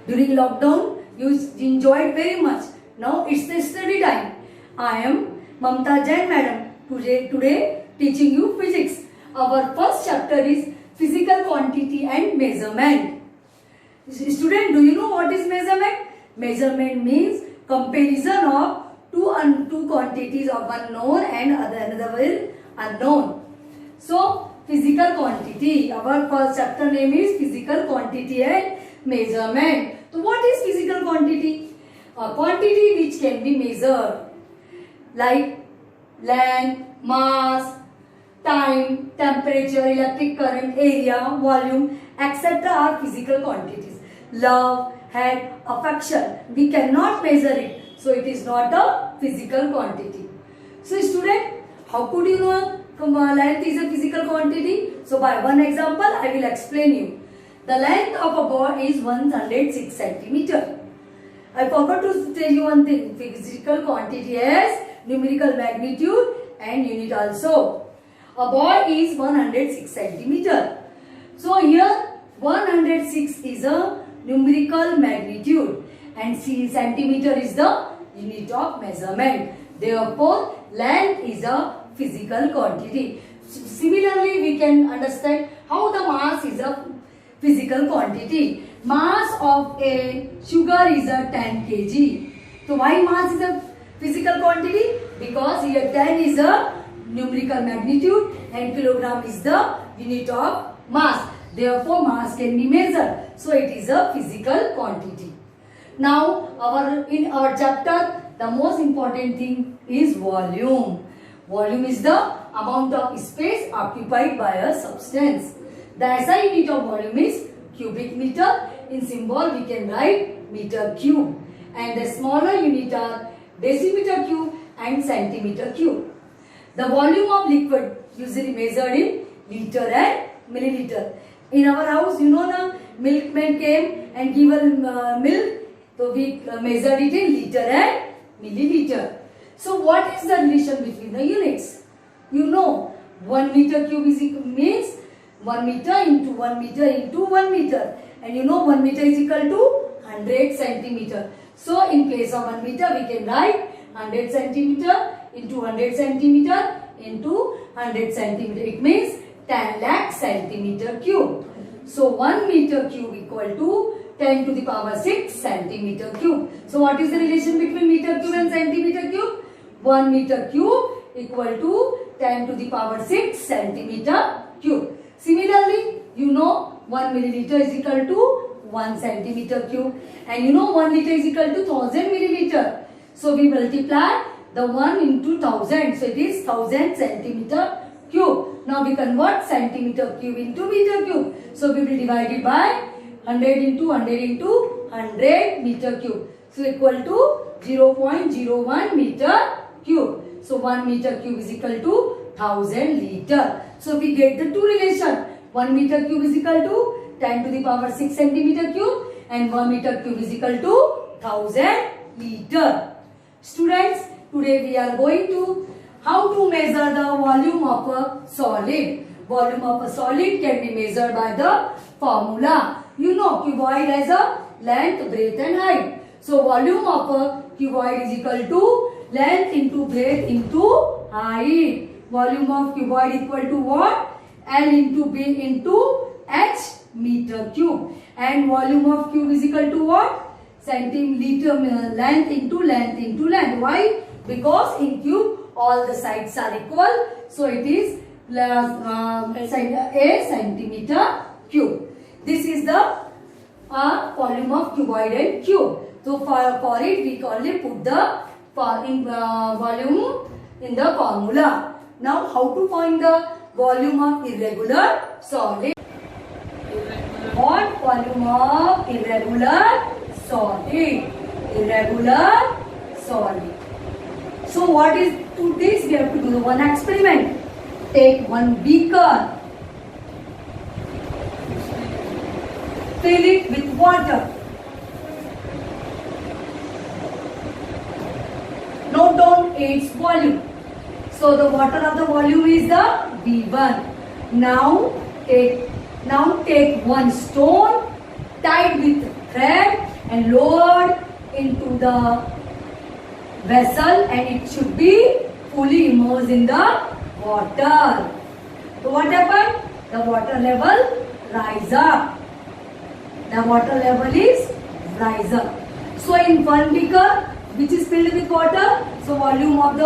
During lockdown, you enjoyed very much. Now it's the study time. I am Mamta Jain Madam. Today teaching you physics. Our first chapter is physical quantity and measurement. Student, do you know what is measurement? Measurement means comparison of two quantities of one known and another unknown. So, physical quantity. Our first chapter name is physical quantity and measurement. So, what is physical quantity? A quantity which can be measured, like length, mass, time, temperature, electric current, area, volume, etc. are physical quantities. Love, hate, affection, we cannot measure it. So, it is not a physical quantity. So, student, how could you know length is a physical quantity? So, by one example, I will explain you. The length of a board is 106 centimeter. I forgot to tell you one thing. Physical quantity has numerical magnitude and unit also. A ball is 106 centimeter. So, here 106 is a numerical magnitude and centimeter is the unit of measurement. Therefore, length is a physical quantity. Similarly, we can understand how the mass is a physical quantity. Mass of a sugar is a 10 kg. So, why mass is a physical quantity? Because here 10 is a numerical magnitude and kilogram is the unit of mass. Therefore, mass can be measured. So, it is a physical quantity. Now, in our chapter, the most important thing is volume. Volume is the amount of space occupied by a substance. The SI unit of volume is cubic meter. In symbol, we can write meter cube. And the smaller unit are decimeter cube and centimeter cube. The volume of liquid usually measured in liter and milliliter. In our house, you know, the milkman came and give milk. So, we measured it in liter and milliliter. So, what is the relation between the units? You know, 1 meter cube means 1 meter into 1 meter into 1 meter. And you know 1 meter is equal to 100 centimeter. So, in place of 1 meter, we can write 100 centimeter into 100 centimeter into 100 centimeter. It means 10 lakh centimeter cube. So, 1 meter cube equal to 10 to the power 6 centimeter cube. So, what is the relation between meter cube and centimeter cube? 1 meter cube equal to 10 to the power 6 centimeter cube. Similarly, you know 1 milliliter is equal to 1 centimeter cube. And you know 1 liter is equal to 1000 milliliter. So, we multiply the 1 into 1000. So, it is 1000 centimeter cube. Now, we convert centimeter cube into meter cube. So, we will divide it by 100 into 100 into 100 meter cube. So, equal to 0.01 meter cube. So, 1 meter cube is equal to 1000 liter. So, we get the two relation. 1 meter cube is equal to 10 to the power 6 centimeter cube and 1 meter cube is equal to 1000 liter. Students, today we are going to how to measure the volume of a solid. Volume of a solid can be measured by the formula. You know, cuboid has a length, breadth and height. So, volume of a cuboid is equal to length into breadth into height. Volume of cuboid equal to what? L into B into H meter cube. And volume of cube is equal to what? Centimeter, length into length into length. Why? Because in cube all the sides are equal. So, it is a centimeter cube. This is the volume of cuboid and cube. So, for it we only put the volume in the formula. Now, how to find the volume of irregular solid? What volume of irregular solid? Irregular solid. So, what is to this? We have to do one experiment. Take one beaker. Fill it with water. Note down its volume. So, the water of the volume is the V1. Now take one stone tied with thread and lowered into the vessel, and it should be fully immersed in the water. So what happened? The water level rise up. The water level is rise up. So in one beaker which is filled with water, so volume of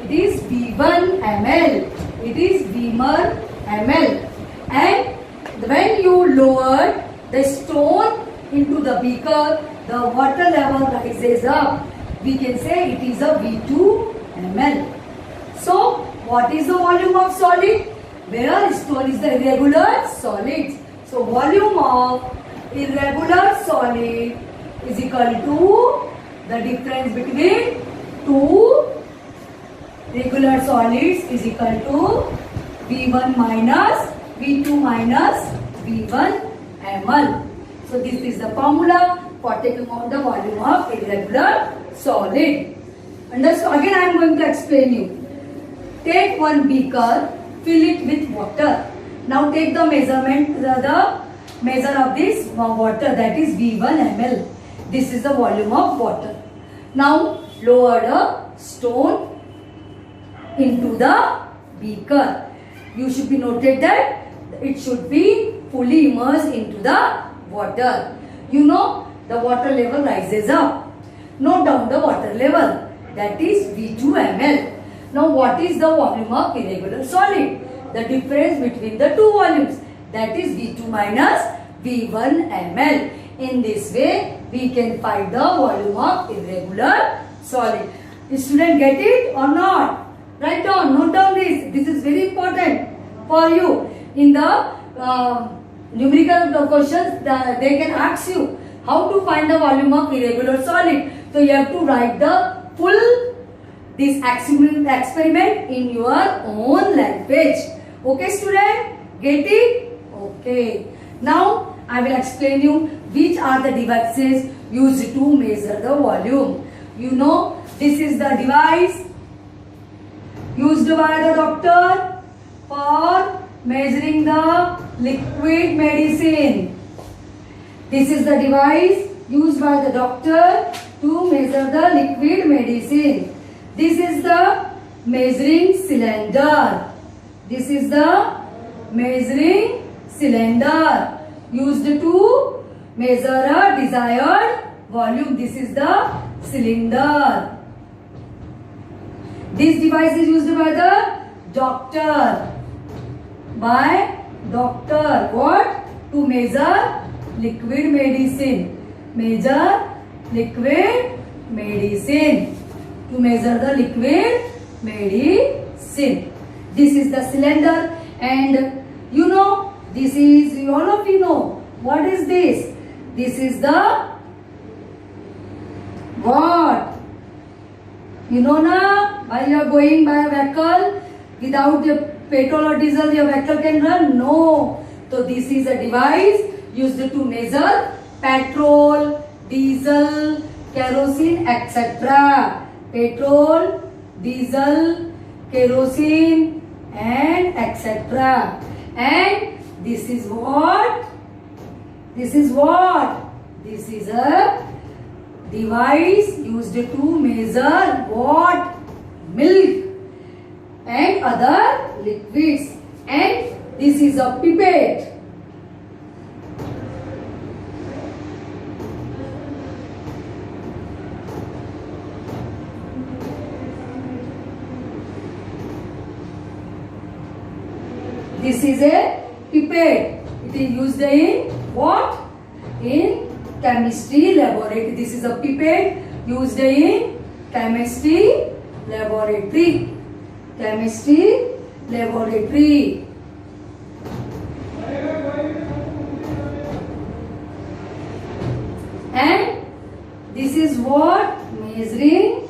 it is V1 ml. It is V1 ml. And when you lower the stone into the beaker, the water level rises up. We can say it is a V2 ml. So what is the volume of solid? Where stone is the irregular solid. So volume of irregular solid is equal to the difference between two regular solids is equal to V1 minus V2 minus V1 ml. So this is the formula for taking out the volume of irregular solid. Understood? Again I am going to explain you. Take one beaker, fill it with water. Now take the measurement, the measure of this water, that is V1 ml. This is the volume of water. Now lower the stone into the beaker. You should be noted that it should be fully immersed into the water. You know the water level rises up. Note down the water level, that is V2 ml. Now what is the volume of irregular solid? The difference between the two volumes, that is V2 minus V1 ml. In this way we can find the volume of irregular solid. Student, get it or not? Write down, note down this. This is very important for you. In the numerical questions, they can ask you how to find the volume of irregular solid. So you have to write the full this experiment in your own language. Okay student? Get it? Okay. Now I will explain you which are the devices used to measure the volume. You know this is the device used by the doctor for measuring the liquid medicine. This is the device used by the doctor to measure the liquid medicine. This is the measuring cylinder. This is the measuring cylinder used to measure a desired volume. This is the cylinder. This device is used by the doctor. By doctor. What? To measure liquid medicine. Measure liquid medicine. To measure the liquid medicine. This is the cylinder, and you know this is, all of you know what is this? This is the what? You know na, while you are going by a vehicle, without the petrol or diesel your vehicle can run? No. So this is a device used to measure petrol, diesel, kerosene, etc. Petrol, diesel, kerosene and etc. And this is what? This is what? This is a device used to measure what? Milk and other liquids. And this is a pipette. This is a pipette. It is used in what? In chemistry laboratory. This is a pipette used in chemistry laboratory. Chemistry laboratory. And this is what? Measuring.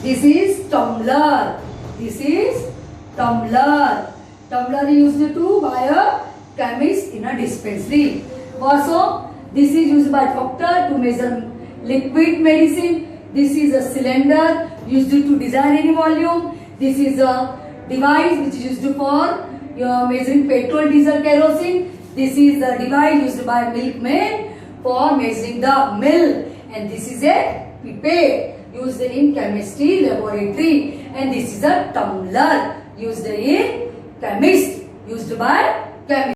This is tumbler. This is tumbler. Tumbler is used to by a chemist in a dispensary. Also, this is used by doctor to measure liquid medicine. This is a cylinder used to design any volume. This is a device which is used for measuring petrol, diesel, kerosene. This is the device used by milkmen for measuring the milk, and this is a pipette used in chemistry laboratory, and this is a tumbler used in chemist, used by chemist.